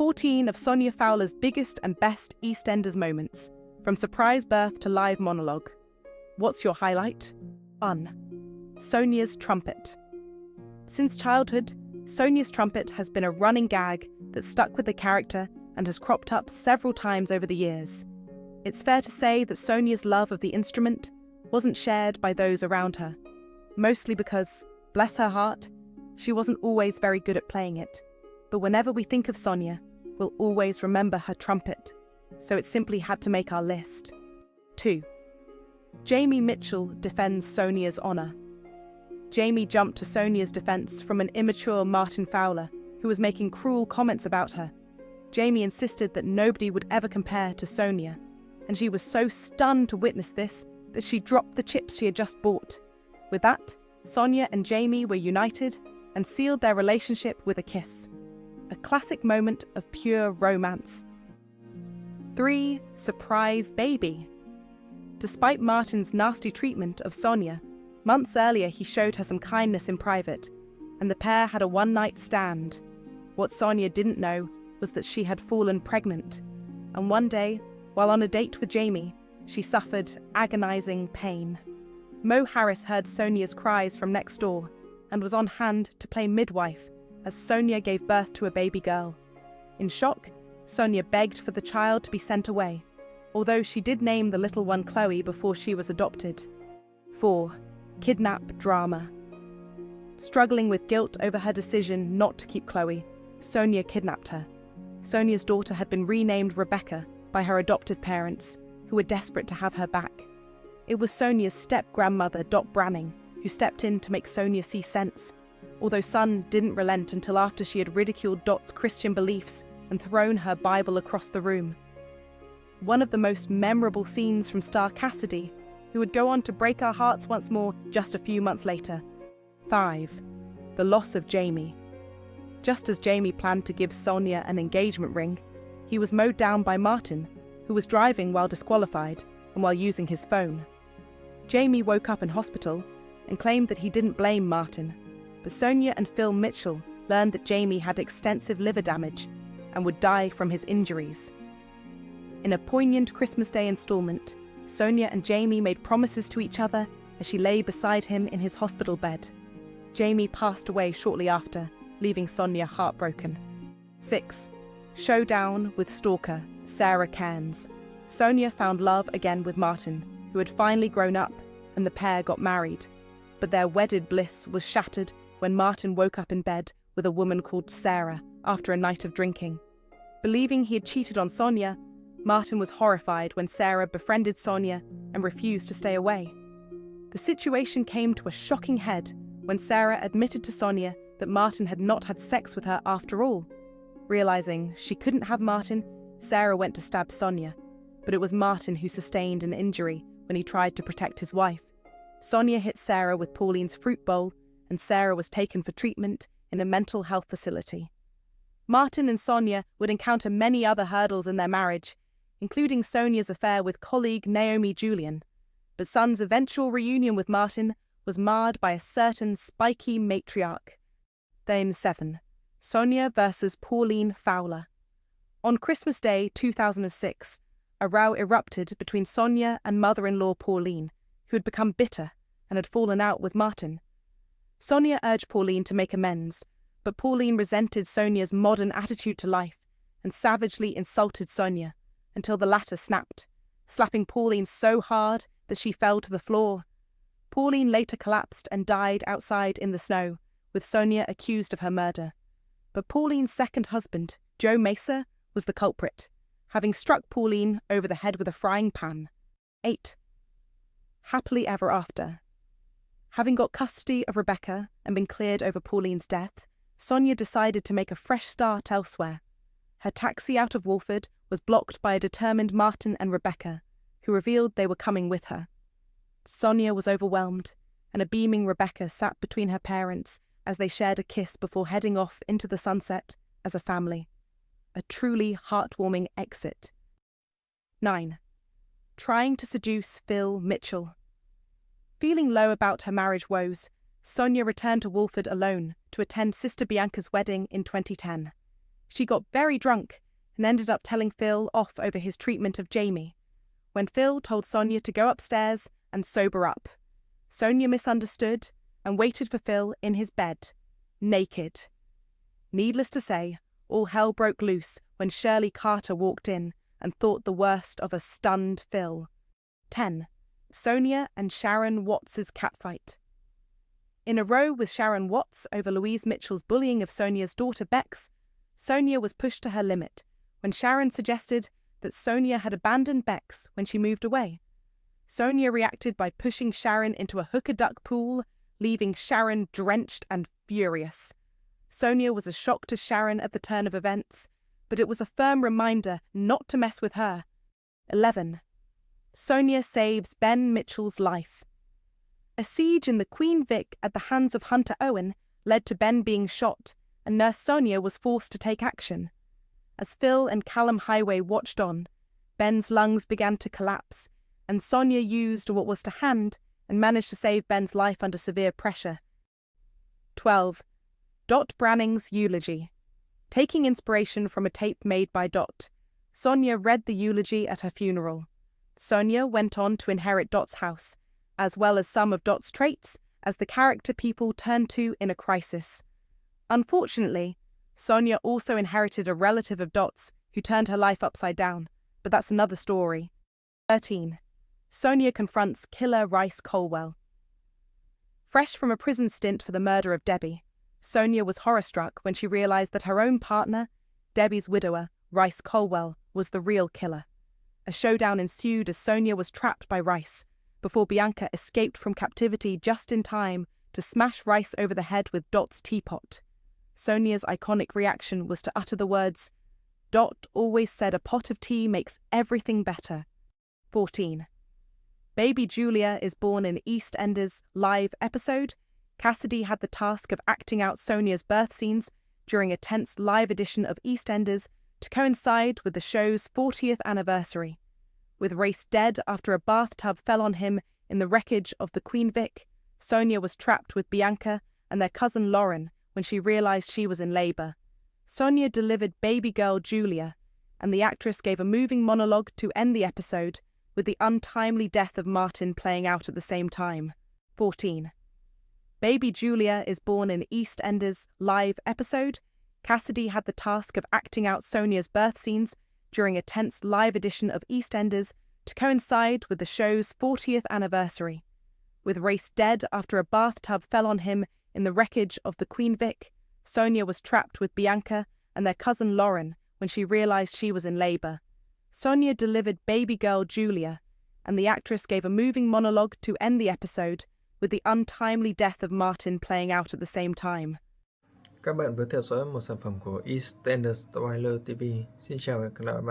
14 of Sonia Fowler's biggest and best EastEnders moments, from surprise birth to live monologue. What's your highlight? 1. Sonia's trumpet. Since childhood, Sonia's trumpet has been a running gag that stuck with the character and has cropped up several times over the years. It's fair to say that Sonia's love of the instrument wasn't shared by those around her, mostly because, bless her heart, she wasn't always very good at playing it. But whenever we think of Sonia, we'll always remember her trumpet, so it simply had to make our list. 2. Jamie Mitchell defends Sonia's honour. Jamie jumped to Sonia's defence from an immature Martin Fowler, who was making cruel comments about her. Jamie insisted that nobody would ever compare to Sonia, and she was so stunned to witness this that she dropped the chips she had just bought. With that, Sonia and Jamie were united and sealed their relationship with a kiss. A classic moment of pure romance. 3. Surprise baby. Despite Martin's nasty treatment of Sonia, months earlier he showed her some kindness in private, and the pair had a one-night stand. What Sonia didn't know was that she had fallen pregnant, and one day, while on a date with Jamie, she suffered agonizing pain. Mo Harris heard Sonia's cries from next door and was on hand to play midwife as Sonia gave birth to a baby girl. In shock, Sonia begged for the child to be sent away, although she did name the little one Chloe before she was adopted. 4. Kidnap drama. Struggling with guilt over her decision not to keep Chloe, Sonia kidnapped her. Sonia's daughter had been renamed Rebecca by her adoptive parents, who were desperate to have her back. It was Sonia's step-grandmother, Dot Branning, who stepped in to make Sonia see sense, although Son didn't relent until after she had ridiculed Dot's Christian beliefs and thrown her Bible across the room. One of the most memorable scenes from star Cassidy, who would go on to break our hearts once more just a few months later. 5. The loss of Jamie. Just as Jamie planned to give Sonia an engagement ring, he was mowed down by Martin, who was driving while disqualified and while using his phone. Jamie woke up in hospital and claimed that he didn't blame Martin, but Sonia and Phil Mitchell learned that Jamie had extensive liver damage and would die from his injuries. In a poignant Christmas Day installment, Sonia and Jamie made promises to each other as she lay beside him in his hospital bed. Jamie passed away shortly after, leaving Sonia heartbroken. 6. Showdown with stalker Sarah Cairns. Sonia found love again with Martin, who had finally grown up, and the pair got married. But their wedded bliss was shattered when Martin woke up in bed with a woman called Sarah after a night of drinking. Believing he had cheated on Sonia, Martin was horrified when Sarah befriended Sonia and refused to stay away. The situation came to a shocking head when Sarah admitted to Sonia that Martin had not had sex with her after all. Realizing she couldn't have Martin, Sarah went to stab Sonia, but it was Martin who sustained an injury when he tried to protect his wife. Sonia hit Sarah with Pauline's fruit bowl, and Sarah was taken for treatment in a mental health facility. Martin and Sonia would encounter many other hurdles in their marriage, including Sonia's affair with colleague Naomi Julian, but Son's eventual reunion with Martin was marred by a certain spiky matriarch. Then 7. Sonia versus Pauline Fowler. On Christmas Day 2006, a row erupted between Sonia and mother-in-law Pauline, who had become bitter and had fallen out with Martin. Sonia urged Pauline to make amends, but Pauline resented Sonia's modern attitude to life and savagely insulted Sonia until the latter snapped, slapping Pauline so hard that she fell to the floor. Pauline later collapsed and died outside in the snow, with Sonia accused of her murder. But Pauline's second husband, Joe Mesa, was the culprit, having struck Pauline over the head with a frying pan. 8. Happily ever after. Having got custody of Rebecca and been cleared over Pauline's death, Sonia decided to make a fresh start elsewhere. Her taxi out of Walford was blocked by a determined Martin and Rebecca, who revealed they were coming with her. Sonia was overwhelmed, and a beaming Rebecca sat between her parents as they shared a kiss before heading off into the sunset as a family. A truly heartwarming exit. 9. Trying to seduce Phil Mitchell. Feeling low about her marriage woes, Sonia returned to Walford alone to attend Sister Bianca's wedding in 2010. She got very drunk and ended up telling Phil off over his treatment of Jamie, when Phil told Sonia to go upstairs and sober up. Sonia misunderstood and waited for Phil in his bed, naked. Needless to say, all hell broke loose when Shirley Carter walked in and thought the worst of a stunned Phil. 10. Sonia and Sharon Watts' catfight. In a row with Sharon Watts over Louise Mitchell's bullying of Sonia's daughter Bex, Sonia was pushed to her limit when Sharon suggested that Sonia had abandoned Bex when she moved away. Sonia reacted by pushing Sharon into a hooker duck pool, leaving Sharon drenched and furious. Sonia was a shock to Sharon at the turn of events, but it was a firm reminder not to mess with her. 11. Sonia saves Ben Mitchell's life. A siege in the Queen Vic at the hands of Hunter Owen led to Ben being shot, and Nurse Sonia was forced to take action. As Phil and Callum Highway watched on, Ben's lungs began to collapse, and Sonia used what was to hand and managed to save Ben's life under severe pressure. 12. Dot Branning's eulogy. Taking inspiration from a tape made by Dot, Sonia read the eulogy at her funeral. Sonia went on to inherit Dot's house, as well as some of Dot's traits as the character people turned to in a crisis. Unfortunately, Sonia also inherited a relative of Dot's who turned her life upside down, but that's another story. 13. Sonia confronts killer Reiss Colwell. Fresh from a prison stint for the murder of Debbie, Sonia was horror-struck when she realised that her own partner, Debbie's widower, Reiss Colwell, was the real killer. A showdown ensued as Sonia was trapped by Reiss, before Bianca escaped from captivity just in time to smash Reiss over the head with Dot's teapot. Sonia's iconic reaction was to utter the words, "Dot always said a pot of tea makes everything better." 14. Baby Julia is born in EastEnders live episode. Cassidy had the task of acting out Sonia's birth scenes during a tense live edition of EastEnders to coincide with the show's 40th anniversary. With Reiss dead after a bathtub fell on him in the wreckage of the Queen Vic, Sonia was trapped with Bianca and their cousin Lauren when she realised she was in labour. Sonia delivered baby girl Julia, and the actress gave a moving monologue to end the episode, with the untimely death of Martin playing out at the same time. 14. Baby Julia is born in EastEnders live episode. Cassidy had the task of acting out Sonia's birth scenes during a tense live edition of EastEnders to coincide with the show's 40th anniversary. With Reiss dead after a bathtub fell on him in the wreckage of the Queen Vic, Sonia was trapped with Bianca and their cousin Lauren when she realised she was in labour. Sonia delivered baby girl Julia, and the actress gave a moving monologue to end the episode, with the untimely death of Martin playing out at the same time. Các bạn vừa theo dõi một sản phẩm của EastEnders Spoiler TV. Xin chào và hẹn gặp lại.